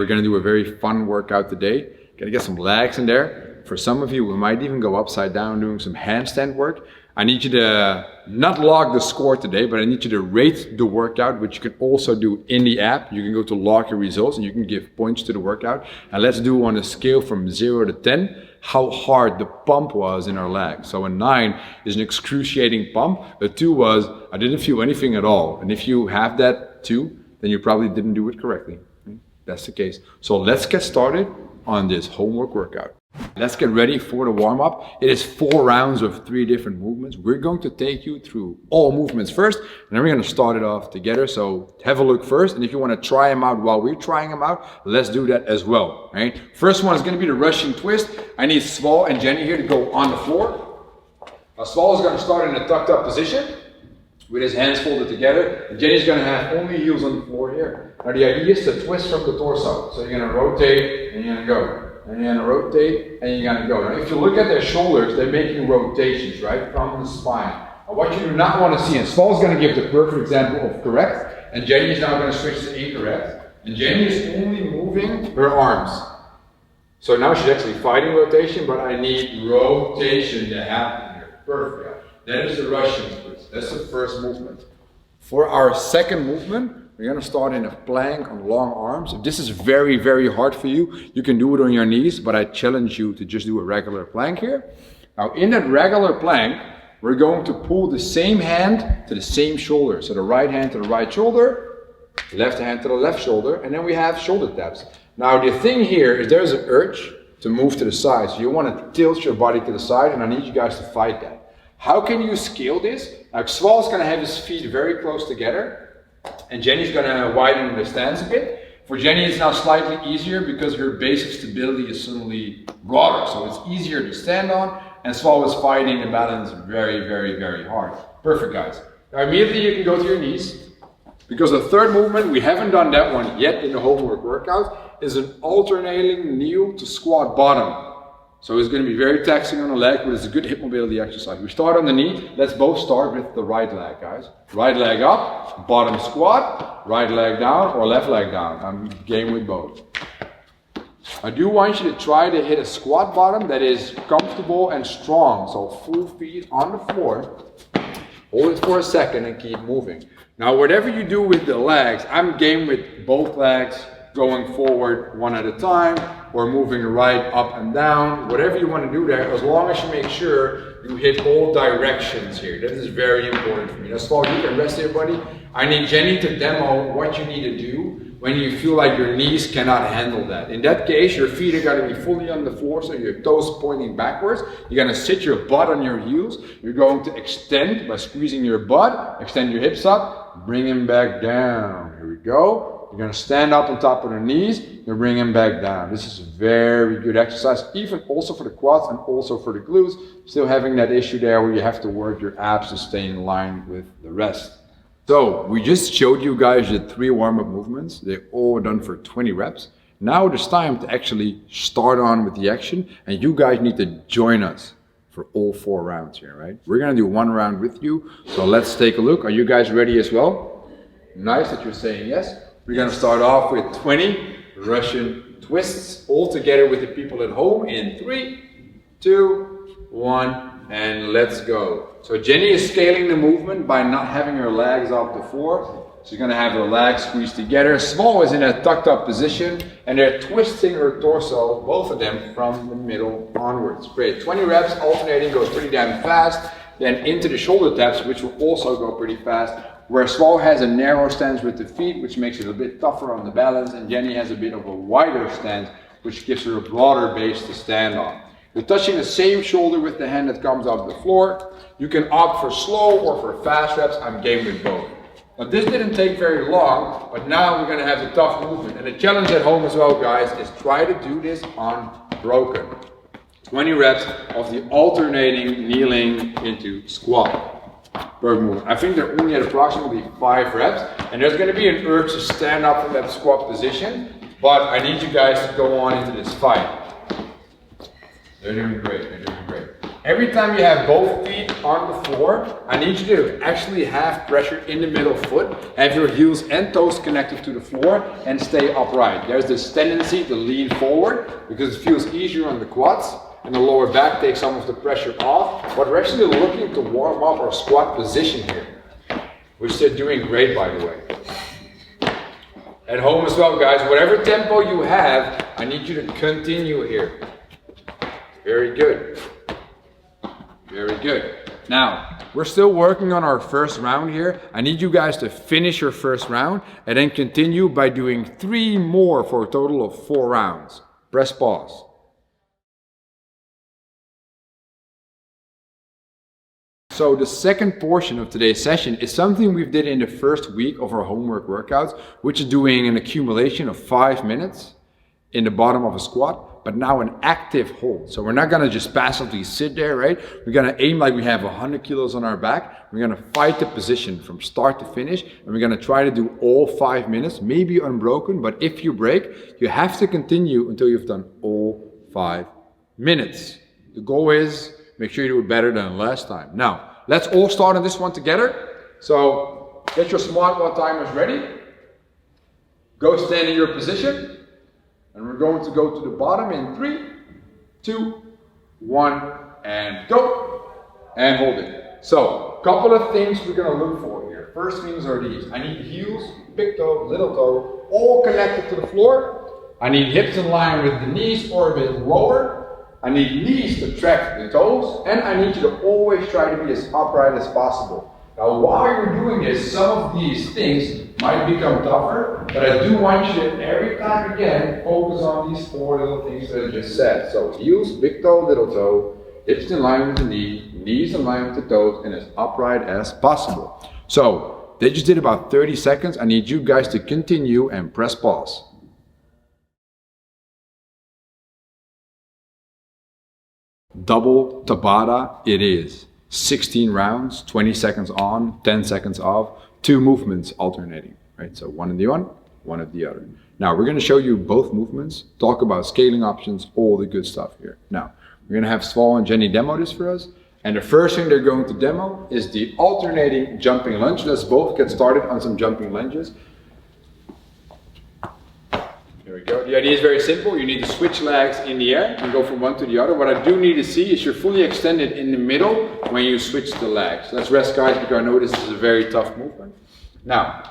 we're gonna do a very fun workout today. Gonna get some legs in there. For some of you, we might even go upside down doing some handstand work. I need you to not log the score today, but I need you to rate the workout, which you can also do in the app. You can go to log your results and you can give points to the workout. And let's do on a scale from 0 to 10, how hard the pump was in our legs. So a 9 is an excruciating pump. A 2 was, I didn't feel anything at all. And if you have that 2, then you probably didn't do it correctly. That's the case. So let's get started on this homework workout. Let's get ready for the warm-up. It is 4 rounds of 3 different movements. We're going to take you through all movements first, and then we're going to start it off together. So have a look first, and if you want to try them out while we're trying them out, let's do that as well. Right? First one is going to be the Russian twist. I need Sval and Jenny here to go on the floor. Now Sval is going to start in a tucked up position with his hands folded together, and Jenny's going to have only heels on the floor here. Now the idea is to twist from the torso. So you're going to rotate and you're going to go. And you're going to rotate and you're going to go. Now if you look at their shoulders, they're making rotations, right, from the spine. Now what you do not want to see, and Sval's going to give the perfect example of correct, and Jenny is now going to switch to incorrect. And Jenny is only moving her arms. So now she's actually fighting rotation, but I need rotation to happen here. Perfect. That is the Russian twist. That's the first movement. For our second movement, we're going to start in a plank on long arms. If this is very, very hard for you, you can do it on your knees, but I challenge you to just do a regular plank here. Now in that regular plank, we're going to pull the same hand to the same shoulder. So the right hand to the right shoulder, left hand to the left shoulder, and then we have shoulder taps. Now the thing here is there's an urge to move to the side. So you want to tilt your body to the side, and I need you guys to fight that. How can you scale this? Now Sval's going to have his feet very close together. And Jenny's going to widen the stance a bit. For Jenny it's now slightly easier because her base of stability is suddenly broader. So it's easier to stand on, and Sval is fighting the balance very, very, very hard. Perfect, guys. Now immediately you can go to your knees, because the third movement, we haven't done that one yet in the homework workout, is an alternating kneel to squat bottom. So it's going to be very taxing on the leg, but it's a good hip mobility exercise. We start on the knee. Let's both start with the right leg, guys. Right leg up, bottom squat, right leg down or left leg down. I'm game with both. I do want you to try to hit a squat bottom that is comfortable and strong. So full feet on the floor. Hold it for a second and keep moving. Now whatever you do with the legs, I'm game with both legs going forward one at a time, or moving right up and down, whatever you want to do there, as long as you make sure you hit all directions here. That is very important for me. That's why you can rest here, buddy. I need Jenny to demo what you need to do when you feel like your knees cannot handle that. In that case, your feet are going to be fully on the floor, so your toes pointing backwards. You're going to sit your butt on your heels. You're going to extend by squeezing your butt, extend your hips up, bring them back down. Here we go. You're going to stand up on top of the knees, you bring them back down. This is a very good exercise, even also for the quads and also for the glutes. Still having that issue there where you have to work your abs to stay in line with the rest. So we just showed you guys the 3 warm-up movements. They're all done for 20 reps. Now it's time to actually start on with the action, and you guys need to join us for all 4 rounds here, right? We're going to do 1 round with you. So let's take a look. Are you guys ready as well? Nice that you're saying yes. We're going to start off with 20 Russian twists all together with the people at home in 3, 2, 1, and let's go. So Jenny is scaling the movement by not having her legs off the floor. She's going to have her legs squeezed together. Sval is in a tucked up position, and they're twisting her torso, both of them, from the middle onwards. Great. 20 reps, alternating, goes pretty damn fast. Then into the shoulder taps, which will also go pretty fast. Where Sval has a narrow stance with the feet, which makes it a bit tougher on the balance, and Jenny has a bit of a wider stance, which gives her a broader base to stand on. You're touching the same shoulder with the hand that comes off the floor. You can opt for slow or for fast reps. I'm game with both. Now this didn't take very long, but now we're going to have the tough movement. And the challenge at home as well, guys, is try to do this unbroken. 20 reps of the alternating kneeling into squat. Perfect move. I think they're only at approximately 5 reps, and there's going to be an urge to stand up from that squat position, but I need you guys to go on into this fight. They're doing great, they're doing great. every time you have both feet on the floor, I need you to actually have pressure in the middle foot, have your heels and toes connected to the floor, and stay upright. There's this tendency to lean forward because it feels easier on the quads, and the lower back takes some of the pressure off. But we're actually looking to warm up our squat position here, which they're doing great, by the way. At home as well, guys, whatever tempo you have, I need you to continue here. Very good. Very good. Now, we're still working on our first round here. I need you guys to finish your first round and then continue by doing 3 more for a total of 4 rounds. Press pause. So the second portion of today's session is something we've did in the first week of our homework workouts, which is doing an accumulation of 5 minutes in the bottom of a squat, but now an active hold. So we're not gonna just passively sit there, right? We're gonna aim like we have 100 kilos on our back. We're gonna fight the position from start to finish, and we're gonna try to do all 5 minutes, maybe unbroken, but if you break, you have to continue until you've done all 5 minutes. The goal is make sure you do it better than last time. Now, let's all start on this one together. So get your smartwatch timers ready. Go stand in your position. And we're going to go to the bottom in 3, 2, 1, and go. And hold it. So, a couple of things we're going to look for here. First things are these. I need heels, big toe, little toe, all connected to the floor. I need hips in line with the knees or a bit lower. I need knees to track the toes. And I need you to always try to be as upright as possible. Now, while you're doing this, some of these things might become tougher, but I do want you to, every time again, focus on these 4 little things that I just said. So, heels, big toe, little toe, hips in line with the knee, knees in line with the toes, and as upright as possible. So, they just did about 30 seconds. I need you guys to continue and press pause. Double Tabata it is. 16 rounds, 20 seconds on, 10 seconds off, 2 movements alternating, right? So one of the one of the other. Now we're going to show you both movements, talk about scaling options, all the good stuff here. Now we're going to have Sval and Jenny demo this for us, and the first thing they're going to demo is the alternating jumping lunge. Let's both get started on some jumping lunges. There we go. The idea is very simple. You need to switch legs in the air and go from one to the other. What I do need to see is you're fully extended in the middle when you switch the legs. Let's rest, guys, because I know this is a very tough movement. Now,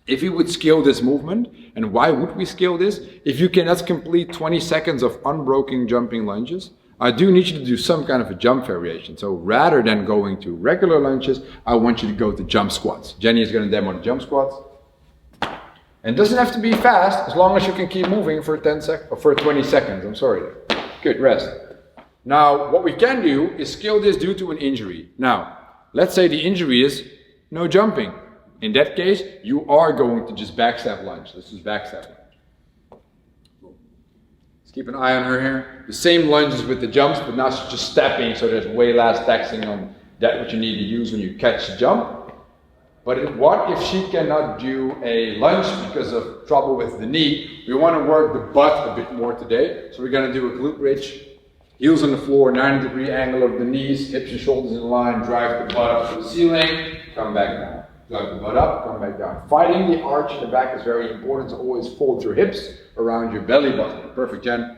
if you would scale this movement, and why would we scale this? If you cannot complete 20 seconds of unbroken jumping lunges, I do need you to do some kind of a jump variation. So rather than going to regular lunges, I want you to go to jump squats. Jenny is going to demo the jump squats. And it doesn't have to be fast, as long as you can keep moving for 20 seconds. I'm sorry. Good, rest. Now, what we can do is scale this due to an injury. Now, let's say the injury is no jumping. In that case, you are going to just backstep lunge. Let's just backstep lunge. Let's keep an eye on her here. The same lunges with the jumps, but now she's just stepping, so there's way less taxing on that what you need to use when you catch the jump. But what if she cannot do a lunge because of trouble with the knee? We want to work the butt a bit more today. So we're going to do a glute bridge. Heels on the floor, 90-degree angle of the knees, hips and shoulders in line, drive the butt up to the ceiling, come back down. Drive the butt up, come back down. Fighting the arch in the back is very important, to always fold your hips around your belly button. Perfect, Jen.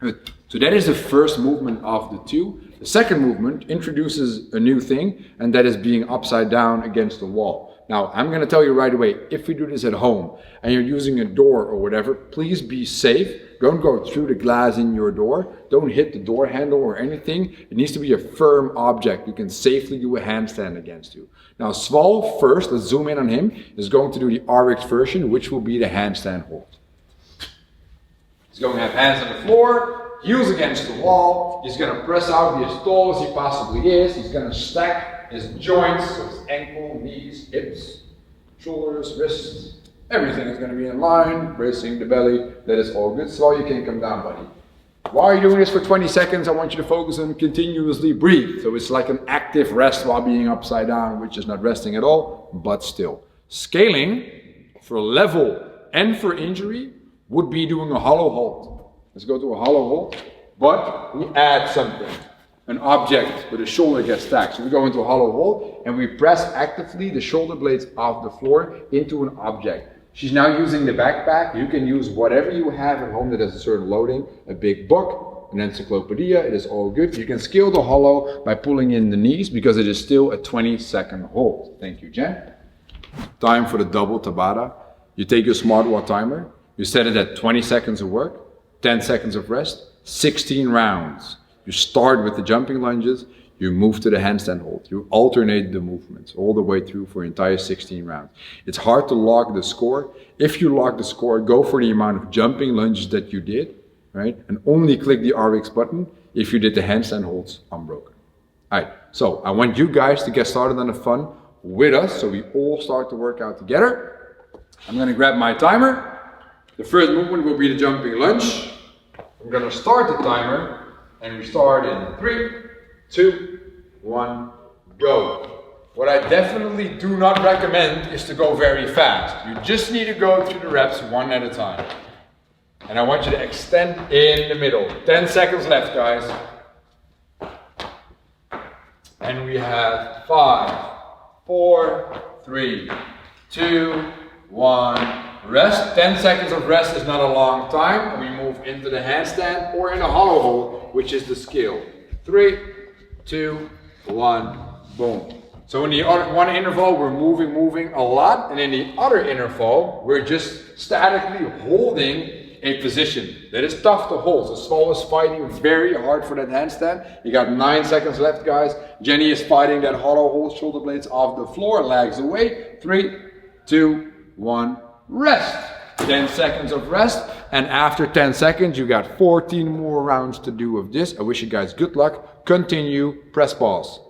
Good. So that is the first movement of the 2. The second movement introduces a new thing, and that is being upside down against the wall. Now, I'm going to tell you right away, if we do this at home and you're using a door or whatever, please be safe. Don't go through the glass in your door. Don't hit the door handle or anything. It needs to be a firm object you can safely do a handstand against you. Now, Sval first, let's zoom in on him, is going to do the RX version, which will be the handstand hold. He's going to have hands on the floor, heels against the wall. He's going to press out, be as tall as he possibly is. He's going to stack his joints, so his ankle, knees, hips, shoulders, wrists. Everything is going to be in line, bracing the belly. That is all good. So you can come down, buddy. While you're doing this for 20 seconds, I want you to focus on continuously breathe. So it's like an active rest while being upside down, which is not resting at all, but still. Scaling for level and for injury would be doing a hollow hold. Let's go to a hollow hold, but we add something. an object where the shoulder gets stacked. So we go into a hollow hold and we press actively the shoulder blades off the floor into an object. She's now using the backpack. You can use whatever you have at home that has a certain loading, a big book, an encyclopedia, it is all good. You can scale the hollow by pulling in the knees because it is still a 20-second hold. Thank you, Jen. Time for the double Tabata. You take your smartwatch timer, you set it at 20 seconds of work, 10 seconds of rest, 16 rounds. You start with the jumping lunges, you move to the handstand hold. You alternate the movements all the way through for entire 16 rounds. It's hard to log the score. If you log the score, go for the amount of jumping lunges that you did, right? And only click the RX button if you did the handstand holds unbroken. All right, so I want you guys to get started on the fun with us so we all start to work out together. I'm gonna grab my timer. The first movement will be the jumping lunge. I'm gonna start the timer and we start in 3, 2, 1, go. What I definitely do not recommend is to go very fast. You just need to go through the reps one at a time. And I want you to extend in the middle. 10 seconds left, guys. And we have 5, 4, 3, 2, 1. Rest. 10 seconds of rest is not a long time. We move into the handstand or in a hollow hold, which is the scale. 3, 2, 1, boom. So in the one interval, we're moving a lot. And in the other interval, we're just statically holding a position. That is tough to hold. So Sval is fighting very hard for that handstand. You got 9 seconds left, guys. Jenny is fighting that hollow hold, shoulder blades off the floor, legs away. 3, 2, 1, rest. 10 seconds of rest. And after 10 seconds, you got 14 more rounds to do of this. I wish you guys good luck. Continue, press pause.